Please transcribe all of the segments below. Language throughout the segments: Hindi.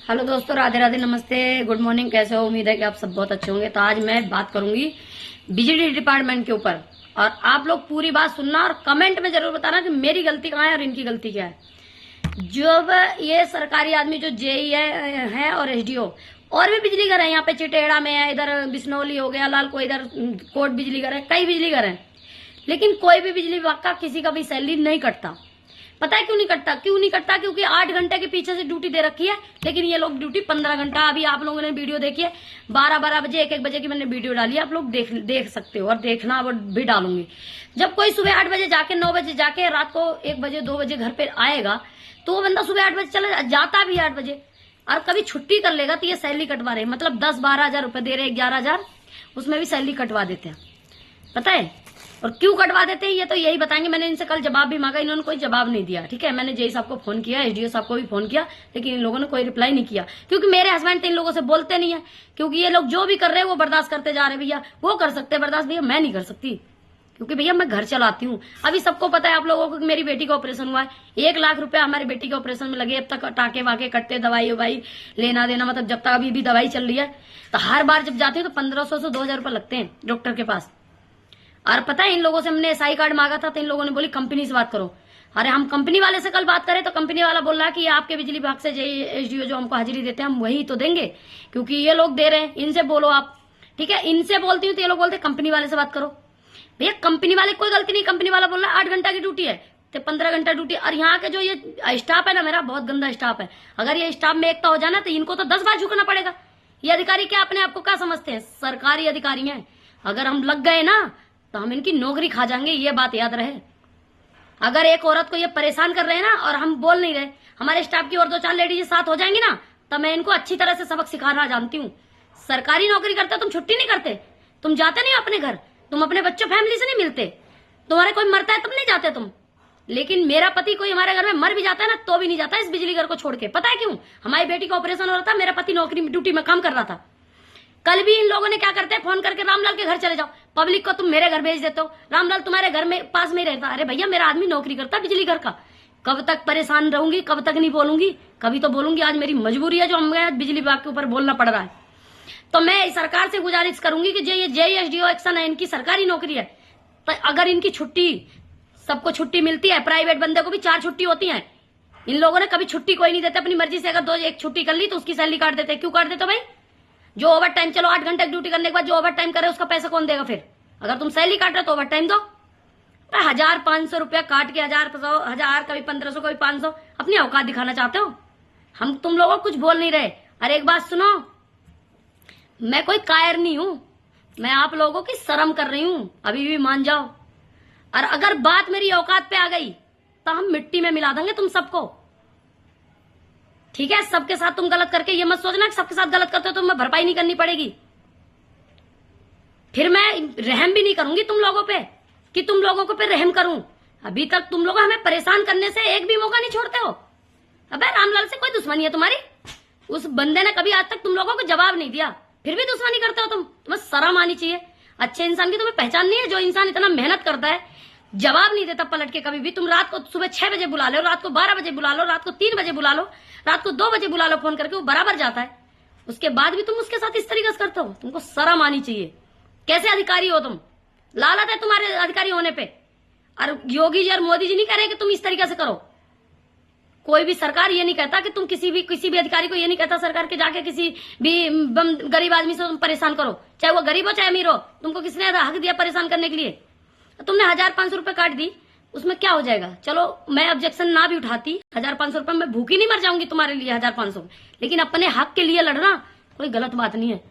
हेलो दोस्तों, राधे राधे, नमस्ते, गुड मॉर्निंग। कैसे हो? उम्मीद है कि आप सब बहुत अच्छे होंगे। तो आज मैं बात करूंगी बिजली डिपार्टमेंट के ऊपर, और आप लोग पूरी बात सुनना और कमेंट में जरूर बताना कि मेरी गलती कहाँ है और इनकी गलती क्या है। जब ये सरकारी आदमी जो जेई है और एसडीओ और भी बिजली घर है, यहाँ पे चिटेड़ा में है, इधर बिस्नौली हो गया, लाल को इधर कोट बिजली घर है, कई बिजली घर है, लेकिन कोई भी बिजली विभाग का किसी का भी सैलरी नहीं कटता। पता है क्यों नहीं कटता? क्योंकि 8 घंटे के पीछे से ड्यूटी दे रखी है, लेकिन ये लोग ड्यूटी 15 घंटा। अभी आप लोगों ने वीडियो देखी है, 12 बजे 1 बजे की मैंने वीडियो डाली है, आप लोग देख सकते हो, और देखना भी डालूंगी। जब कोई सुबह 8 बजे जाके 9 बजे जाके रात को 1 बजे 2 बजे घर पे आएगा, तो वो बंदा सुबह 8 बजे चला जाता भी 8 बजे, और कभी छुट्टी कर लेगा तो ये सैलरी कटवा रहे, मतलब 10-12 हजार रुपए दे रहे, 11 हजार, उसमें भी सैलरी कटवा देते हैं। पता है? और क्यों कटवा देते हैं ये तो यही बताएंगे। मैंने इनसे कल जवाब भी मांगा, इन्होंने कोई जवाब नहीं दिया। ठीक है, मैंने जेई साहब को फोन किया, एसडीओ साहब को भी फोन किया, लेकिन इन लोगों ने कोई रिप्लाई नहीं किया, क्योंकि मेरे हस्बैंड तो इन लोगों से बोलते नहीं है। क्योंकि ये लोग जो भी कर रहे हैं वो बर्दाश्त करते जा रहे। भैया वो कर सकते हैं बर्दाश्त, भैया मैं नहीं कर सकती, क्योंकि भैया मैं घर चलाती हूँ। अभी सबको पता है आप लोगों को, मेरी बेटी का ऑपरेशन हुआ है, 1 लाख रुपया हमारी बेटी के ऑपरेशन में लगे। अब तक टाके वाके कटते, दवाई ववाई लेना देना, मतलब जब तक अभी भी दवाई चल रही है, तो हर बार जब जाती हूँ तो 1500 से 2000 रुपये लगते हैं डॉक्टर के पास। और पता है इन लोगों से हमने एसआई कार्ड मांगा था, तो इन लोगों ने बोली कंपनी से बात करो। अरे हम कंपनी वाले से कल बात करें तो कंपनी वाला बोल रहा है कि आपके बिजली विभाग से एसडीओ जो हमको हाजिरी देते हैं हम वही तो देंगे, क्योंकि ये लोग दे रहे हैं, इनसे बोलो आप। ठीक है, इनसे बोलती हूँ तो ये लोग बोलते कंपनी वाले से बात करो। भैया कंपनी वाले कोई गलती नहीं, कंपनी वाला बोल रहा है 8 घंटा की ड्यूटी है तो 15 घंटा ड्यूटी। और यहाँ के जो ये स्टाफ है ना, मेरा बहुत गंदा स्टाफ है। अगर ये स्टाफ में एकता हो जाना तो इनको तो 10 बार झुकना पड़ेगा। ये अधिकारी क्या अपने आप को क्या समझते हैं? सरकारी अधिकारी हैं। अगर हम लग गए ना तो हम इनकी नौकरी खा जाएंगे, ये बात याद रहे। अगर एक औरत को ये परेशान कर रहे हैं ना और हम बोल नहीं रहे, हमारे स्टाफ की और 2-4 लेडीज साथ हो जाएंगी ना, तो मैं इनको अच्छी तरह से सबक सिखाना जानती हूँ। सरकारी नौकरी करते तुम छुट्टी नहीं करते, तुम जाते नहीं अपने घर, तुम अपने बच्चों फैमिली से नहीं मिलते, तुम्हारे कोई मरता है तब नहीं जाते तुम। लेकिन मेरा पति कोई हमारे घर में मर भी जाता है ना तो भी नहीं जाता इस बिजली घर को छोड़ के। पता है क्यों? हमारी बेटी का ऑपरेशन हो रहा था, मेरा पति नौकरी ड्यूटी में काम कर रहा था। कल भी इन लोगों ने क्या करते हैं, फोन करके रामलाल के घर चले जाओ, पब्लिक को तुम मेरे घर भेज देते हो, रामलाल तुम्हारे घर में पास में ही रहता। अरे भैया मेरा आदमी नौकरी करता बिजली घर का, कब तक परेशान रहूंगी, कब तक नहीं बोलूंगी? कभी तो बोलूंगी। आज मेरी मजबूरी है जो हमें आज बिजली विभाग के ऊपर बोलना पड़ रहा है। तो मैं सरकार से गुजारिश करूंगी कि जो ये जेईएसडीओ एक्शन है, इनकी सरकारी नौकरी है, तो अगर इनकी छुट्टी, सबको छुट्टी मिलती है, प्राइवेट बंदे को भी 4 छुट्टी होती है, इन लोगों ने कभी छुट्टी कोई नहीं देते अपनी मर्जी से। अगर 1 छुट्टी कर ली तो उसकी सैलरी काट देते। क्यों काट देते भाई? जो ओवर टाइम, चलो 8 घंटे ड्यूटी करने के बाद जो ओवर टाइम करे उसका पैसा कौन देगा फिर? अगर तुम सैलरी काट रहे तो ओवर टाइम दो। 1000-500 रुपया काट के 1000 कभी 1500 कभी 500, अपनी औकात दिखाना चाहते हो? हम तुम लोगों को कुछ बोल नहीं रहे। अरे एक बात सुनो, मैं कोई कायर नहीं हूं, मैं आप लोगों की शर्म कर रही हूं, अभी भी मान जाओ। और अगर बात मेरी औकात पे आ गई तो हम मिट्टी में मिला देंगे तुम सबको। ठीक है, सबके साथ तुम गलत करके ये मत सोचना कि सबके साथ गलत करते हो तो मैं भरपाई नहीं करनी पड़ेगी। फिर मैं रहम भी नहीं करूंगी तुम लोगों पे कि तुम लोगों को पे रहम करूं। अभी तक तुम लोग हमें परेशान करने से एक भी मौका नहीं छोड़ते हो। अबे रामलाल से कोई दुश्मनी है तुम्हारी? उस बंदे ने कभी आज तक तुम लोगों को जवाब नहीं दिया, फिर भी दुश्मनी करते हो तुम। तुम्हें शर्म आनी चाहिए। अच्छे इंसान की तुम्हें पहचान नहीं है? जो इंसान इतना मेहनत करता है, जवाब नहीं देता पलट के कभी भी। तुम रात को सुबह 6 बजे बुला लो, रात को 12 बजे बुला लो, रात को 3 बजे बुला लो, रात को 2 बजे बुला लो फोन करके, वो बराबर जाता है। उसके बाद भी तुम उसके साथ इस तरीके से करते हो, तुमको शर्म आनी चाहिए। कैसे अधिकारी हो तुम? लालच है तुम्हारे अधिकारी होने पे। और योगी जी और मोदी जी नहीं कह रहे कि तुम इस तरीके से करो। कोई भी सरकार ये नहीं कहता कि तुम किसी भी अधिकारी को ये नहीं कहता सरकार के जाके किसी भी गरीब आदमी से तुम परेशान करो, चाहे वो गरीब हो चाहे अमीर हो। तुमको किसने हक दिया परेशान करने के लिए? तुमने 1000-500 रुपए काट दी, उसमें क्या हो जाएगा? चलो मैं ऑब्जेक्शन ना भी उठाती, 1000-500 रुपए में भूखी नहीं मर जाऊंगी तुम्हारे लिए 1000-500, लेकिन अपने हक के लिए लड़ना कोई गलत बात नहीं है।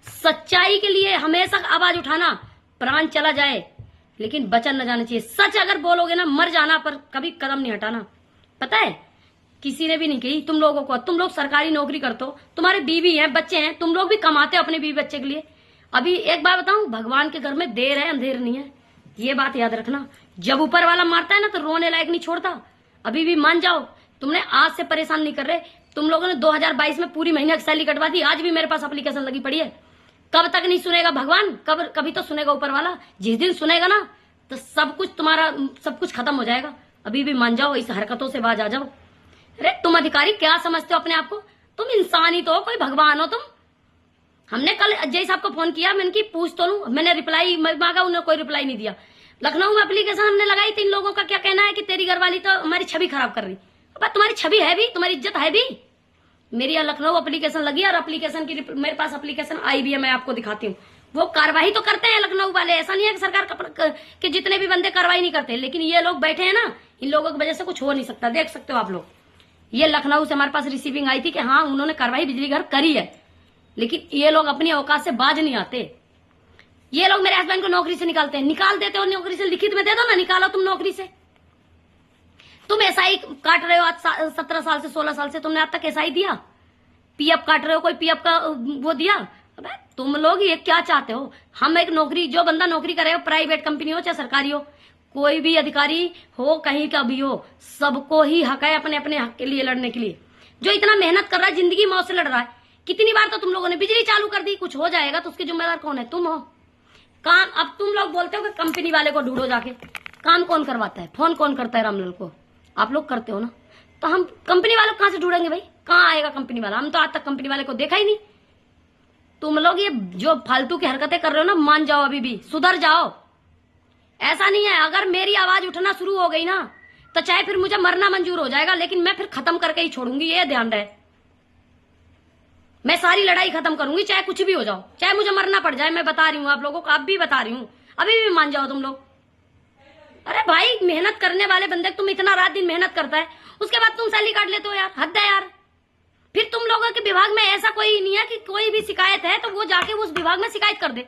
सच्चाई के लिए हमेशा आवाज उठाना, प्राण चला जाए लेकिन बचन न जाना चाहिए। सच अगर बोलोगे ना, मर जाना, पर कभी कदम नहीं हटाना। पता है किसी ने भी नहीं कही तुम लोगों को। तुम लोग सरकारी नौकरी करते हो, तुम्हारे बीवी हैं, बच्चे हैं, तुम लोग भी कमाते हो अपने बीवी बच्चे के लिए। अभी एक बात बताऊं, भगवान के घर में देर है अंधेर नहीं है, ये बात याद रखना। जब ऊपर वाला मारता है ना तो रोने लायक नहीं छोड़ता। अभी भी मान जाओ, तुमने आज से परेशान नहीं कर रहे। तुम लोगों ने 2022 में पूरी महीने की सैलरी कटवा दी, आज भी मेरे पास एप्लीकेशन लगी पड़ी है। कब तक नहीं सुनेगा भगवान? कभी तो सुनेगा ऊपर वाला। जिस दिन सुनेगा ना तो सब कुछ तुम्हारा, सब कुछ खत्म हो जाएगा। अभी भी मान जाओ, इस हरकतों से बाज आ जाओ। अरे तुम अधिकारी क्या समझते हो अपने आप को? तुम इंसान ही तो हो, कोई भगवान हो तुम। हमने कल अजय साहब को फोन किया, मैंने की पूछ तो लूं, मैंने रिप्लाई मांगा, उन्होंने कोई रिप्लाई नहीं दिया। लखनऊ में एप्लीकेशन हमने लगाई, 3 लोगों का क्या कहना है कि तेरी घरवाली तो हमारी छवि खराब कर रही। अब तुम्हारी छवि है भी, तुम्हारी इज्जत है भी। मेरी लखनऊ एप्लीकेशन लगी और एप्लीकेशन की मेरे पास एप्लीकेशन आई भी है, मैं आपको दिखाती हूँ। वो कार्रवाई तो करते हैं लखनऊ वाले, ऐसा नहीं है कि सरकार के जितने भी बंदे कार्रवाई नहीं करते, लेकिन ये लोग बैठे हैं ना, इन लोगों की वजह से कुछ हो नहीं सकता। देख सकते हो आप लोग, ये लखनऊ से हमारे पास रिसीविंग आई थी कि हाँ उन्होंने कार्रवाई बिजली घर करी है, लेकिन ये लोग अपनी औकात से बाज नहीं आते। ये लोग मेरे हस्बैंड को नौकरी से निकालते हैं, निकाल देते हो नौकरी से, लिखित में दे दो ना, निकालो तुम नौकरी से। तुम एसआई काट रहे हो आज 17 साल से 16 साल से, तुमने आज तक एसआई दिया? पीएफ काट रहे हो, कोई पीएफ का वो दिया? अबे तुम लोग ये क्या चाहते हो? हम एक नौकरी, जो बंदा नौकरी करे, प्राइवेट कंपनी हो चाहे सरकारी हो, कोई भी अधिकारी हो कहीं का भी हो, सबको ही हक है अपने अपने हक के लिए लड़ने के लिए। जो इतना मेहनत कर रहा है, जिंदगी मौत से लड़ रहा है, कितनी बार तो तुम लोगों ने बिजली चालू कर दी, कुछ हो जाएगा तो उसके जिम्मेदार कौन है? तुम हो। काम अब तुम लोग बोलते हो कि कंपनी वाले को ढूंढो जाके, काम कौन करवाता है? फोन कौन करता है रामलाल को? आप लोग करते हो ना, तो हम कंपनी वालों को कहां से ढूंढेंगे भाई? कहां आएगा कंपनी वाला? हम तो आज तक कंपनी वाले को देखा ही नहीं। तुम लोग ये जो फालतू की हरकतें कर रहे हो ना, मान जाओ, अभी भी सुधर जाओ। ऐसा नहीं है, अगर मेरी आवाज उठना शुरू हो गई ना, तो चाहे फिर मुझे मरना मंजूर हो जाएगा, लेकिन मैं फिर खत्म करके ही छोड़ूंगी, ये ध्यान रहे। मैं सारी लड़ाई खत्म करूंगी, चाहे कुछ भी हो जाओ, चाहे मुझे मरना पड़ जाए। मैं बता रही हूँ आप लोगों को, अब भी बता रही हूँ, अभी भी मान जाओ तुम लोग। अरे भाई, मेहनत करने वाले बंदे, तुम इतना रात दिन मेहनत करता है, उसके बाद तुम सैलरी काट लेते हो यार, हद है यार। फिर तुम लोगों के विभाग में ऐसा कोई नहीं है कि कोई भी शिकायत है तो वो जाके उस विभाग में शिकायत कर दे।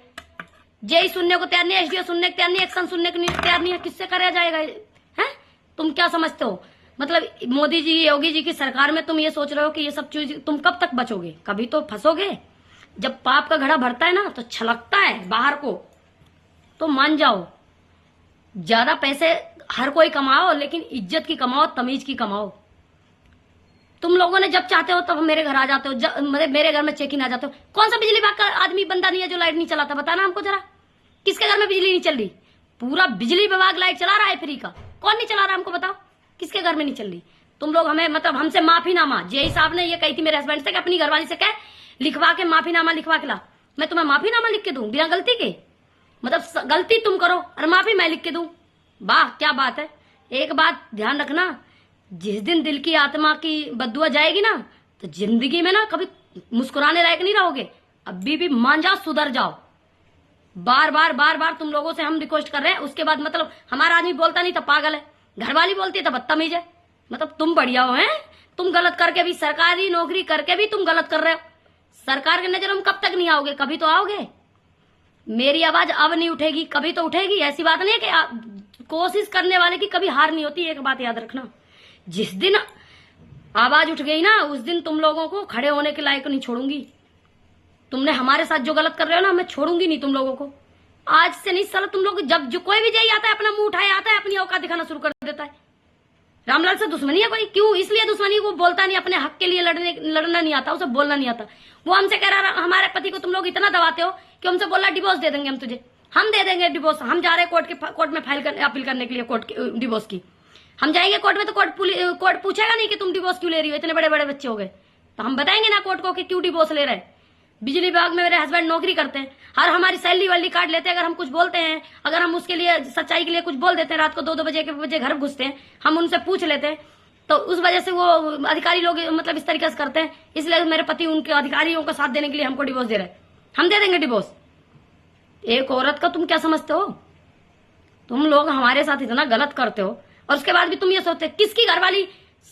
जेई सुनने को तैयार नहीं, एसडीओ सुनने को तैयार नहीं, एक्शन सुनने को तैयार नहीं है, किससे कराया जाएगा? है तुम क्या समझते हो? मतलब मोदी जी, योगी जी की सरकार में तुम ये सोच रहे हो कि ये सब चीज तुम कब तक बचोगे? कभी तो फंसोगे। जब पाप का घड़ा भरता है ना, तो छलकता है बाहर को। तो मान जाओ, ज्यादा पैसे हर कोई कमाओ, लेकिन इज्जत की कमाओ, तमीज की कमाओ। तुम लोगों ने जब चाहते हो तब मेरे घर आ जाते हो, मेरे घर में चेक इन आ जाते हो। कौन सा बिजली विभाग का आदमी बंदा नहीं है जो लाइट नहीं चलाता? बताना हमको जरा, किसके घर में बिजली नहीं चल रही? पूरा बिजली विभाग लाइट चला रहा है फ्री का, कौन नहीं चला रहा हमको बताओ, किसके घर में नहीं चल रही? तुम लोग हमें, मतलब हमसे माफीनामा, जेई साहब ने ये कही थी मेरे हस्बैंड से कि अपनी घरवाली से कह लिखवा के माफीनामा लिखवा के ला। मैं तुम्हें माफीनामा लिख के दूं बिना गलती के? मतलब गलती तुम करो और माफी मैं लिख के दूं? वाह क्या बात है। एक बात ध्यान रखना, जिस दिन दिल की आत्मा की बद्दुआ जाएगी ना, तो जिंदगी में ना कभी मुस्कुराने लायक नहीं रहोगे। अभी भी मान जाओ, सुधर जाओ। बार बार तुम लोगों से हम रिक्वेस्ट कर रहे हैं, उसके बाद मतलब हमारा आदमी बोलता नहीं तो पागल है, घरवाली बोलती है तो बदतमीज है। मतलब तुम बढ़िया हो, हैं? तुम गलत करके भी, सरकारी नौकरी करके भी तुम गलत कर रहे हो। सरकार के नजर में कब तक नहीं आओगे? कभी तो आओगे। मेरी आवाज अब नहीं उठेगी, कभी तो उठेगी। ऐसी बात नहीं है कि कोशिश करने वाले की कभी हार नहीं होती। एक बात याद रखना, जिस दिन आवाज उठ गई ना, उस दिन तुम लोगों को खड़े होने के लायक नहीं छोड़ूंगी। तुमने हमारे साथ जो गलत कर रहे हो ना, मैं छोड़ूंगी नहीं तुम लोगों को। आज से नहीं साला, तुम लोग जब जो कोई भी जाई आता है, अपना मुंह उठाए आता है, अपनी औकात दिखाना शुरू कर देता है। रामलाल से दुश्मनी है कोई? क्यों? इसलिए दुश्मनी, वो बोलता नहीं, अपने हक के लिए लड़ना नहीं आता, उसे बोलना नहीं आता। वो हमसे कह रहा, हमारे पति को तुम लोग इतना दबाते हो कि हमसे बोला डिवोर्स दे देंगे हम तुझे, हम दे देंगे डिवोर्स। हम जा रहे हैं कोर्ट में फाइल अपील करने के लिए, कोर्ट डिवोर्स की। हम जाएंगे कोर्ट में तो कोर्ट पूछेगा नहीं कि तुम डिवोर्स क्यों ले रही हो, इतने बड़े बड़े बच्चे हो गए। तो हम बताएंगे ना कोर्ट को कि क्यों डिवोर्स ले रहे हैं। बिजली विभाग में मेरे हस्बैंड नौकरी करते हैं, हर हमारी सैलरी वैलरी काट लेते हैं। अगर हम कुछ बोलते हैं, अगर हम उसके लिए सच्चाई के लिए कुछ बोल देते हैं, रात को 2-2 बजे घर घुसते हैं, हम उनसे पूछ लेते हैं, तो उस वजह से वो अधिकारी लोग मतलब इस तरीके से करते हैं। इसलिए मेरे पति उनके अधिकारियों का साथ देने के लिए हमको डिवोर्स दे रहे हैं। हम दे देंगे डिवोर्स। एक औरत का तुम क्या समझते हो? तुम लोग हमारे साथ इतना गलत करते हो और उसके बाद भी तुम ये सोचते, किसकी घरवाली?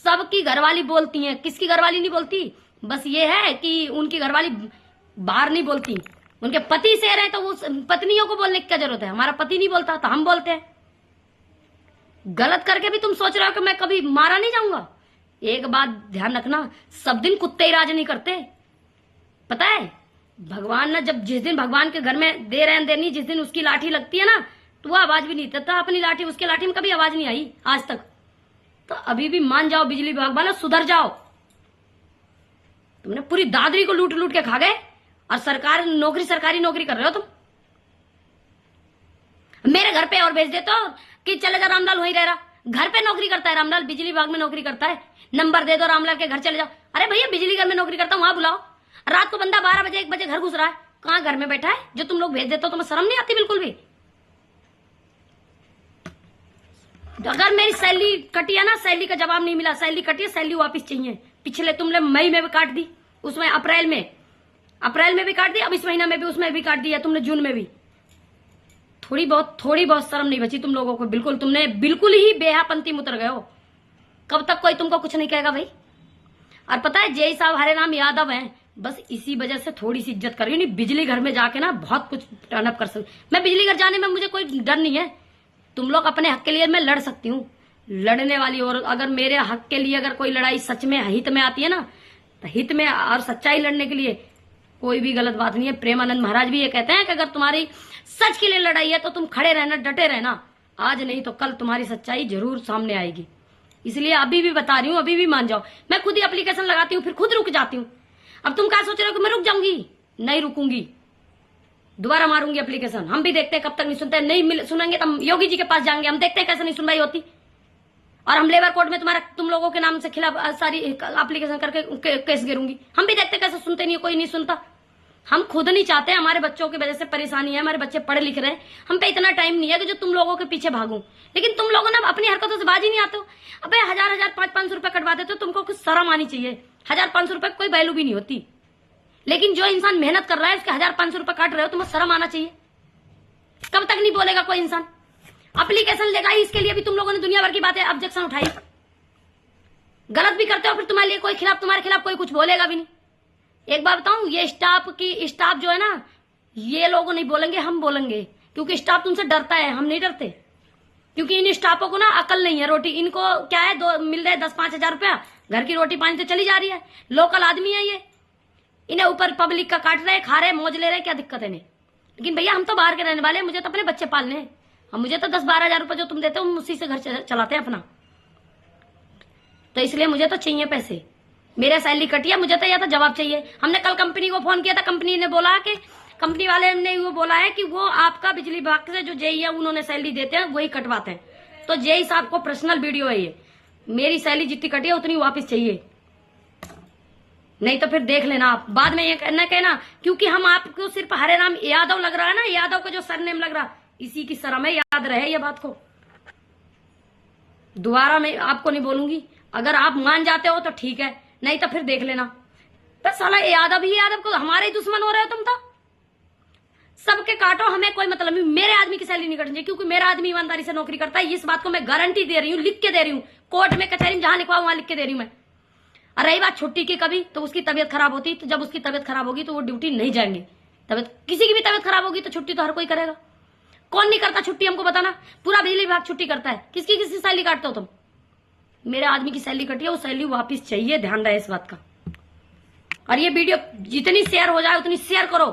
सबकी घरवाली बोलती है, किसकी घरवाली नहीं बोलती? बस ये है कि उनकी घरवाली बाहर नहीं बोलती, उनके पति से रहे तो उस पत्नियों को बोलने की क्या जरूरत है? हमारा पति नहीं बोलता तो हम बोलते हैं। गलत करके भी तुम सोच रहे हो कि मैं कभी मारा नहीं जाऊंगा। एक बात ध्यान रखना, सब दिन कुत्ते ही राज नहीं करते, पता है? भगवान ना, जब जिस दिन भगवान के घर में दे रहे देनी, जिस दिन उसकी लाठी लगती है ना, तो वो आवाज भी नहीं देता। अपनी लाठी, उसके लाठी में कभी आवाज नहीं आई आज तक। तो अभी भी मान जाओ, बिजली विभाग वाला सुधर जाओ। तुमने पूरी दादरी को लूट लूट के खा गए और सरकारी नौकरी कर रहे हो तुम। मेरे घर पे और भेज देते हो कि चले जा रामलाल वहीं रह रहा। घर पे नौकरी करता है रामलाल, बिजली विभाग में नौकरी करता है। नंबर दे दो रामलाल के घर चले जाओ। अरे भैया बिजली घर में नौकरी करता हूँ, वहां बुलाओ। रात को बंदा 12 बजे 1 बजे घर घुस रहा है, कहाँ घर में बैठा है? जो तुम लोग भेज देते हो तुम्हें शर्म नहीं आती बिल्कुल भी? अगर मेरी सैलरी कटी है ना, सैलरी का जवाब नहीं मिला, सैलरी कटी है, सैलरी वापस चाहिए। पिछले तुमने मई में भी काट दी, उसमें अप्रैल में भी काट दी, अब इस महीना में भी उसमें भी काट दिया तुमने, जून में भी। थोड़ी बहुत शर्म नहीं बची तुम लोगों को। बिल्कुल तुमने बिल्कुल ही बेहापंती में उतर गए हो। कब तक कोई तुमको कुछ नहीं कहेगा भाई? और पता है जय साहब हरे राम यादव हैं, बस इसी वजह से थोड़ी सी इज्जत कर रही हूँ। नहीं बिजली घर में जाके ना बहुत कुछ टर्न अप कर सकती। मैं बिजली घर जाने में मुझे कोई डर नहीं है। तुम लोग अपने हक के लिए मैं लड़ सकती हूँ, लड़ने वाली। और अगर मेरे हक के लिए अगर कोई लड़ाई सच में हित में आती है ना, तो हित में और सच्चाई लड़ने के लिए कोई भी गलत बात नहीं है। प्रेमानंद महाराज भी ये कहते हैं कि अगर तुम्हारी सच के लिए लड़ाई है तो तुम खड़े रहना, डटे रहना। आज नहीं तो कल तुम्हारी सच्चाई जरूर सामने आएगी। इसलिए अभी भी बता रही हूँ, अभी भी मान जाओ। मैं खुद ही एप्लीकेशन लगाती हूँ, फिर खुद रुक जाती हूँ। अब तुम क्या सोच रहे हो कि मैं रुक जाऊंगी? नहीं रुकूंगी, दोबारा मारूंगी एप्लीकेशन। हम भी देखते हैं कब तक नहीं सुनते। नहीं सुनेंगे तो हम योगी जी के पास जाएंगे, हम देखते हैं कैसे नहीं सुनवाई होती। और हम लेबर कोर्ट में तुम लोगों के नाम से खिलाफ सारी एप्लीकेशन करके केस गिरूंगी। हम भी देखते कैसे सुनते नहीं, कोई नहीं सुनता। हम खुद नहीं चाहते, हमारे बच्चों की वजह से परेशानी है, हमारे बच्चे पढ़े लिख रहे हैं। हम पे इतना टाइम नहीं है कि जो तुम लोगों के पीछे भागूं। लेकिन तुम लोगों ने अपनी हरकतों से बाज ही नहीं आते हो। अबे 1000 500 रुपए कटवा देते हो, तुमको कुछ शर्म आनी चाहिए। 1000-500 रुपए कोई वैल्यू भी नहीं होती। लेकिन जो इंसान मेहनत कर रहा है उसके 1000-500 रुपए काट रहे हो, तुम्हें शर्म आना चाहिए। कब तक नहीं बोलेगा कोई इंसान? एप्लीकेशन लगाई, इसके लिए भी तुम लोगों ने दुनिया भर की बातें ऑब्जेक्शन उठाई। गलत भी करते हो, फिर तुम्हारे लिए तुम्हारे खिलाफ कोई कुछ बोलेगा भी नहीं। एक बात बताऊं, ये स्टाफ जो है ना, ये लोग नहीं बोलेंगे, हम बोलेंगे। क्योंकि स्टाफ तुमसे डरता है, हम नहीं डरते। क्योंकि इन स्टाफों को ना अकल नहीं है। रोटी इनको क्या है, मिल रहे 10-5 हजार रुपया, घर की रोटी पानी तो चली जा रही है। लोकल आदमी है ये, इन्हें ऊपर पब्लिक का काट रहे, खा रहे, मौज ले रहे, क्या दिक्कत है इन्हें? लेकिन भैया हम तो बाहर के रहने वाले हैं, मुझे तो अपने बच्चे पालने हैं। हम मुझे तो 10-12 हजार रुपए जो तुम देते हो उसी से घर चलाते हैं अपना। तो इसलिए मुझे तो चाहिए पैसे। मेरे सैलरी कटी है, मुझे तो यह तो जवाब चाहिए। हमने कल कंपनी को फोन किया था, कंपनी ने बोला कि कंपनी वाले ने वो बोला है कि वो आपका बिजली विभाग से जो जेई है उन्होंने सैलरी देते हैं वही कटवाते हैं। तो जेई साहब को पर्सनल वीडियो है ये, मेरी सैलरी जितनी कटी है उतनी वापस चाहिए, नहीं तो फिर देख लेना आप। बाद में ये कहना क्योंकि हम आपको सिर्फ हरे राम यादव लग रहा है ना, यादव का जो सरनेम लग रहा, इसी की शर्म है, याद रहे ये बात को। दोबारा मैं आपको नहीं बोलूंगी। अगर आप मान जाते हो तो ठीक है, नहीं तो फिर देख लेना। बस साला यादव ही यादव को हमारे ही दुश्मन हो रहे हो तुम तो। सबके काटो, हमें कोई मतलब नहीं। मेरे आदमी की सैलरी नहीं कटनी चाहिए, क्योंकि मेरा आदमी ईमानदारी से नौकरी करता है। इस बात को मैं गारंटी दे रही हूँ, लिख के दे रही हूँ, कोर्ट में कचहरी में जहां लिखवाऊं वहां लिख के दे रही हूँ मैं। और रही बात छुट्टी की, कभी तो उसकी तबीयत खराब होती, तो जब उसकी तबीयत खराब होगी तो वो ड्यूटी नहीं जाएंगे। किसी की भी तबीयत खराब होगी तो छुट्टी तो हर कोई करेगा। कौन नहीं करता छुट्टी, हमको बताना। पूरा बिजली विभाग छुट्टी करता है। किसकी सैलरी काटते हो तुम? मेरे आदमी की सैलरी कटी है, वो सैलरी वापिस चाहिए, ध्यान रहे इस बात का। और ये वीडियो जितनी शेयर हो जाए उतनी शेयर करो।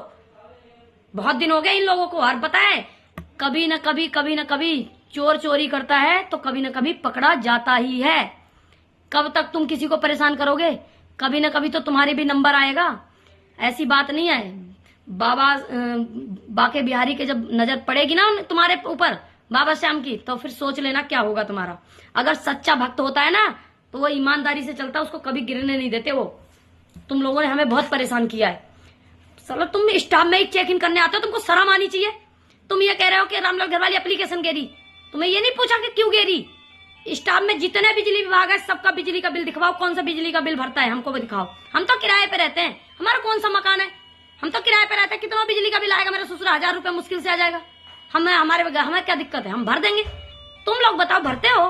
बहुत दिन हो गए इन लोगों को। और पता है कभी न कभी चोर चोरी करता है तो कभी न कभी पकड़ा जाता ही है। कब तक तुम किसी को परेशान करोगे? कभी न कभी तो तुम्हारे भी नंबर आएगा। ऐसी बात नहीं है। बाके बिहारी के जब नजर पड़ेगी ना तुम्हारे ऊपर, बाबा श्याम की, तो फिर सोच लेना क्या होगा तुम्हारा। अगर सच्चा भक्त होता है ना तो वो ईमानदारी से चलता है, उसको कभी गिरने नहीं देते वो। तुम लोगों ने हमें बहुत परेशान किया है। चलो तुम स्टाफ में ही चेक इन करने आते हो, तुमको शर्म आनी चाहिए। तुम ये कह रहे हो कि रामलाल घरवाली एप्लीकेशन गेरी, तुम्हें ये नहीं पूछा कि क्यों गेरी? स्टाफ में जितने बिजली विभाग है सबका बिजली का बिल दिखवाओ, कौन सा बिजली का बिल भरता है हमको वो दिखाओ। हम तो किराए पे रहते हैं, हमारा कौन सा मकान है, हम तो किराए पे रहते हैं। कितना बिजली का बिल आएगा? मेरा ससुर 1000 रुपए मुश्किल से आ जाएगा। हमें क्या दिक्कत है, हम भर देंगे। तुम लोग बताओ भरते हो?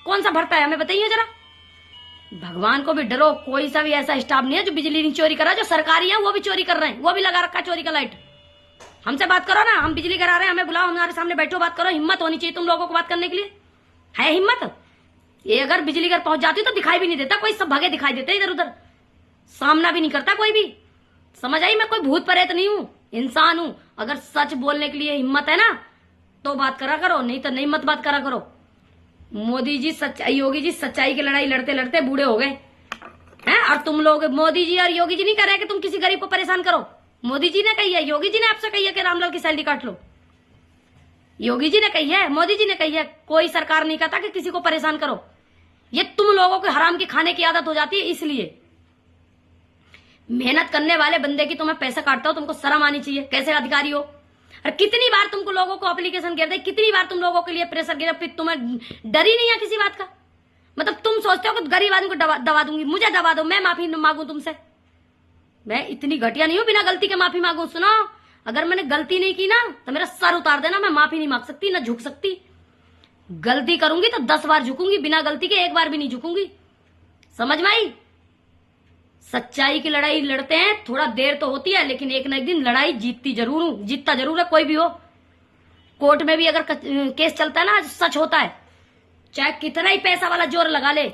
कौन सा भरता है हमें बताइए जरा। भगवान को भी डरो। कोई सा भी ऐसा स्टाफ नहीं है जो बिजली नहीं चोरी कर रहा है। जो सरकारी है वो भी चोरी कर रहे हैं, वो भी लगा रखा है चोरी का लाइट। हमसे बात करो ना, हम बिजली करा रहे हैं, हमें बुलाओ, हमारे सामने बैठो, बात करो। हिम्मत होनी चाहिए तुम लोगों को बात करने के लिए। है हिम्मत? ये अगर बिजली घर पहुंच जाती तो दिखाई भी नहीं देता कोई, सब भगे दिखाई देते इधर उधर, सामना भी नहीं करता कोई भी। समझ आई? मैं कोई भूत प्रेत नहीं हूं, इंसान हूं। अगर सच बोलने के लिए हिम्मत है ना तो बात करा करो, नहीं तो नहीं मत बात करा करो। मोदी जी सच्चाई, योगी जी सच्चाई की लड़ाई लड़ते लड़ते बूढ़े हो गए हैं। और तुम लोग, मोदी जी और योगी जी नहीं कह रहे कि तुम किसी गरीब को परेशान करो। मोदी जी ने कही है, योगी जी ने आपसे कही है कि रामलाल की सैलरी काट लो। योगी जी ने कही है, मोदी जी ने कही है, कोई सरकार नहीं कहता कि किसी को परेशान करो। ये तुम लोगों को हराम की खाने की आदत हो जाती है, इसलिए मेहनत करने वाले बंदे की तुम्हें पैसा काटता हो, तुमको शर्म आनी चाहिए। कैसे अधिकारी हो? और कितनी बार तुमको लोगों को एप्लीकेशन गिर दे, कितनी बार तुम लोगों के लिए प्रेशर गिरा, फिर तुम्हें डर ही नहीं है किसी बात का। मतलब तुम सोचते हो कि गरीब आदमी को दबा दूंगी, मुझे दबा दो, मैं माफी मांगू तुमसे। मैं इतनी घटिया नहीं हूं बिना गलती के माफी मांगू। सुनो, अगर मैंने गलती नहीं की ना तो मेरा सर उतार देना, मैं माफी नहीं मांग सकती, ना झुक सकती। गलती करूंगी तो 10 बार झुकूंगी, बिना गलती के 1 बार भी नहीं झुकूंगी। समझ में आई? सच्चाई की लड़ाई लड़ते हैं, थोड़ा देर तो होती है, लेकिन एक न एक दिन लड़ाई जीतता जरूर है कोई भी हो। कोर्ट में भी अगर केस चलता है ना, सच होता है, चाहे कितना ही पैसा वाला जोर लगा ले,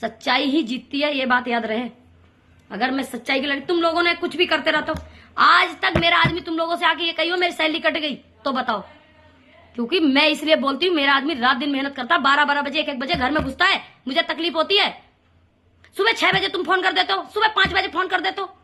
सच्चाई ही जीतती है, ये बात याद रहे। अगर मैं सच्चाई की लड़ाई, तुम लोगों ने कुछ भी करते रहते हो, आज तक मेरा आदमी तुम लोगों से आके ये कही हो मेरी सैलरी कट गई तो बताओ। क्योंकि मैं इसलिए बोलती हूँ, मेरा आदमी रात दिन मेहनत करता है, 12-12 बजे 1-1 बजे घर में घुसता है, मुझे तकलीफ होती है। सुबह 6 बजे तुम फोन कर देते हो, सुबह 5 बजे फोन कर देते हो,